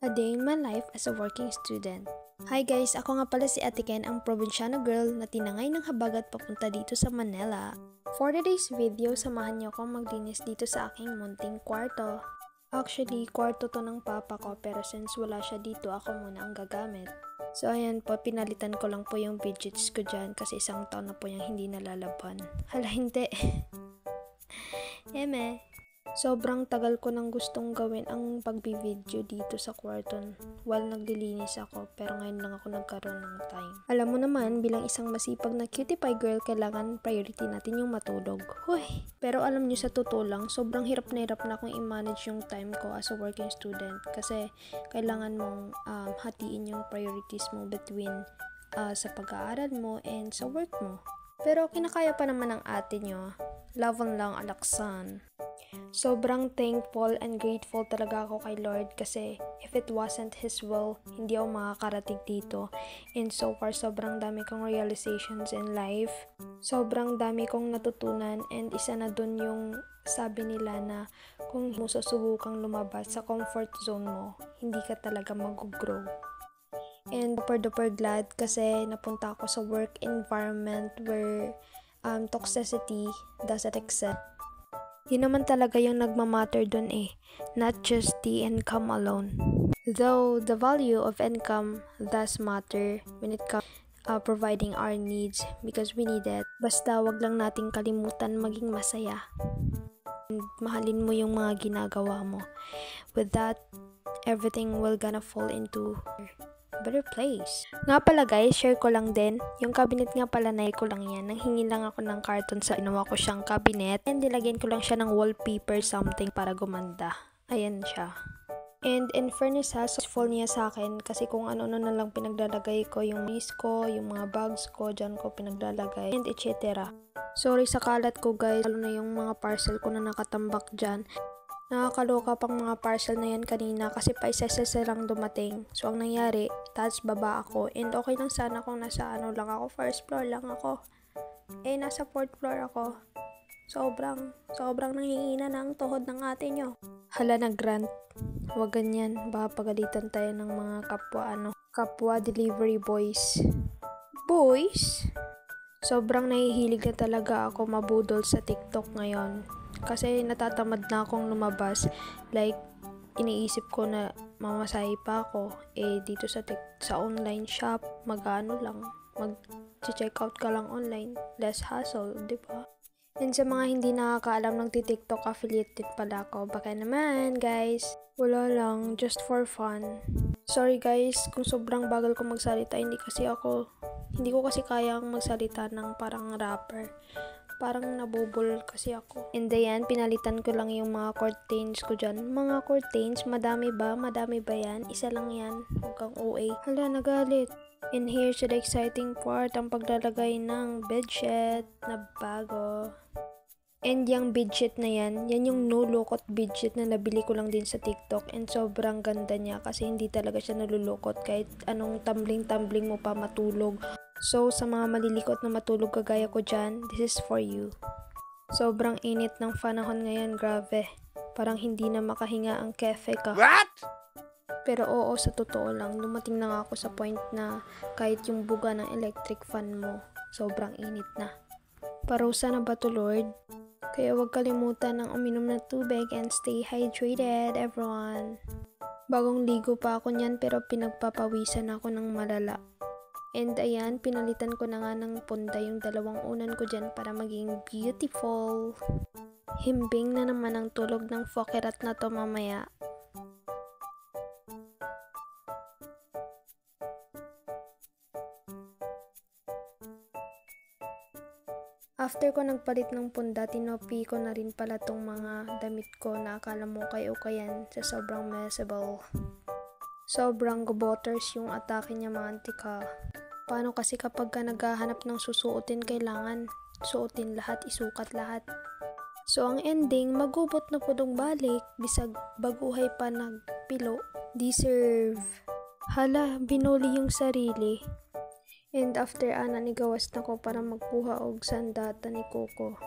A day in my life as a working student. Hi guys, ako nga pala si Ate Ken, ang probinsyano girl na tinangay ng habagat papunta dito sa Manila. For today's video, samahan niyo akong maglinis dito sa aking munting kwarto. Actually, kwarto to ng papa ko pero since wala siya dito, ako muna ang gagamit. So ayan po, pinalitan ko lang po yung widgets ko dyan kasi isang taon na po yung hindi nalalaban. Hala, hindi. Eme. Sobrang tagal ko nang gustong gawin ang pagbi-video dito sa kwarto while naglilinis ako, pero ngayon lang ako nagkaroon ng time. Alam mo naman, bilang isang masipag na cutie pie girl, kailangan priority natin yung matulog. Huy! Pero alam niyo, sa totoo lang, sobrang hirap na akong i-manage yung time ko as a working student kasi kailangan mong hatiin yung priorities mo between sa pag-aaral mo and sa work mo. Pero kinakaya pa naman ng ate nyo. Love lang, Alaksan. Sobrang thankful and grateful talaga ako kay Lord kasi if it wasn't His will, hindi ako makakarating dito. And so far, sobrang dami kong realizations in life. Sobrang dami kong natutunan and isa na dun yung sabi nila na kung mo susubukang lumabas sa comfort zone mo, hindi ka talaga mag-grow. And super glad kasi napunta ako sa work environment where toxicity doesn't exist. Yun naman talaga yung nagmamatter dun not just the income alone. Though the value of income does matter when it comes providing our needs because we need it. Basta wag lang nating kalimutan maging masaya. And mahalin mo yung mga ginagawa mo. With that, everything will gonna fall into better place. Nga pala guys, share ko lang din. Yung cabinet nga pala na ko lang yan. Nanghingi lang ako ng carton sa ginawa ko siyang cabinet. And nilagyan ko lang siya ng wallpaper something para gumanda. Ayan siya. And in fairness ha, full niya sa akin kasi kung ano-ano na lang pinaglalagay ko, yung list ko, yung mga bags ko, dyan ko pinaglalagay, and etc. Sorry sa kalat ko guys, lalo na yung mga parcel ko na nakatambak dyan. Nakakaloka pang mga parcel na yan kanina kasi pa isa-isa lang dumating. So, ang nangyari, taas baba ako. And okay lang sana kung nasa lang ako, first floor lang ako. Nasa fourth floor ako. Sobrang nangihina ng tuhod ng ate nyo. Hala, nag-grant. Huwag ganyan. Baka pagalitan tayo ng mga kapwa delivery boys. Boys? Sobrang nahihilig na talaga ako mabudol sa TikTok ngayon. Kasi natatamad na akong lumabas. Like, iniisip ko na mamasahe pa ako. Dito sa online shop, mag-check out ka lang online. Less hassle, di ba? And sa mga hindi nakakaalam, nagti-TikTok affiliate din pala ako. Baka naman, guys. Wala lang, just for fun. Sorry guys, kung sobrang bagal ko magsalita, hindi ko kasi kayang magsalita ng parang rapper. Parang nabubol kasi ako. And ayan, pinalitan ko lang yung mga curtains ko dyan. Mga curtains, madami ba? Madami ba yan? Isa lang yan. Huwag kang OA. Hala, nagalit. And here's the exciting part, ang paglalagay ng bedsheet na bago. And yung bedsheet na yan yung no-lukot bedsheet na nabili ko lang din sa TikTok. And sobrang ganda niya kasi hindi talaga siya nalulukot kahit anong tumbling mo pa matulog. So, sa mga malilikot na matulog kagaya ko dyan, this is for you. Sobrang init ng panahon ngayon, grabe. Parang hindi na makahinga ang kefe ka. What? Pero oo, sa totoo lang, dumating na nga ako sa point na kahit yung buga ng electric fan mo, sobrang init na. Parusa na ba to, Lord? Kaya huwag kalimutan ng uminom na tubig and stay hydrated, everyone. Bagong ligo pa ako niyan pero pinagpapawisan ako ng malala. And ayan, pinalitan ko na nga ng punda yung dalawang unan ko dyan para maging beautiful. Himbing na naman ang tulog ng fokerat na to mamaya. After ko nagpalit ng punda, tinopi ko na rin pala tong mga damit ko na akala mo kayo-kayan sa sobrang messable. Sobrang goboters yung atake niya, mga antika. Paano kasi kapag ka naghahanap ng susuotin, kailangan suotin lahat, isukat lahat. So ang ending, magubot na pudong balik, bisag baguhay pa nagpilo. Deserve. Hala, binuli yung sarili. And after nigawas na ko para magkuha og sandata ni Coco.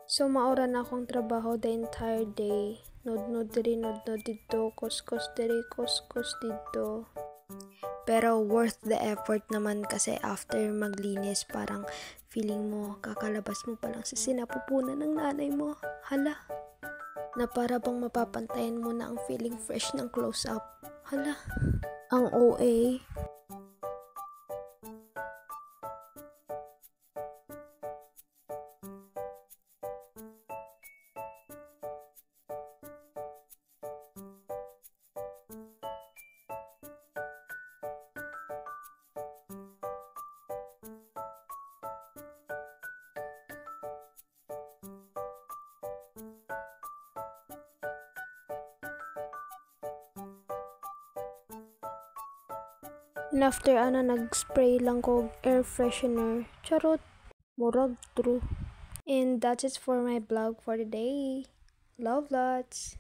So maura na akong trabaho the entire day. Nod-nod diri, nod-nod dito, kos-kos diri, kos-kos dito. Pero worth the effort naman kasi after maglinis, parang feeling mo, kakalabas mo pa lang sa sinapupunan ng nanay mo. Hala, na para bang mapapantayan mo na ang feeling fresh ng close-up. Hala, ang OA. And after nag-spray lang ko air freshener. Charot. Murag true. And that's it for my vlog for today. Love lots.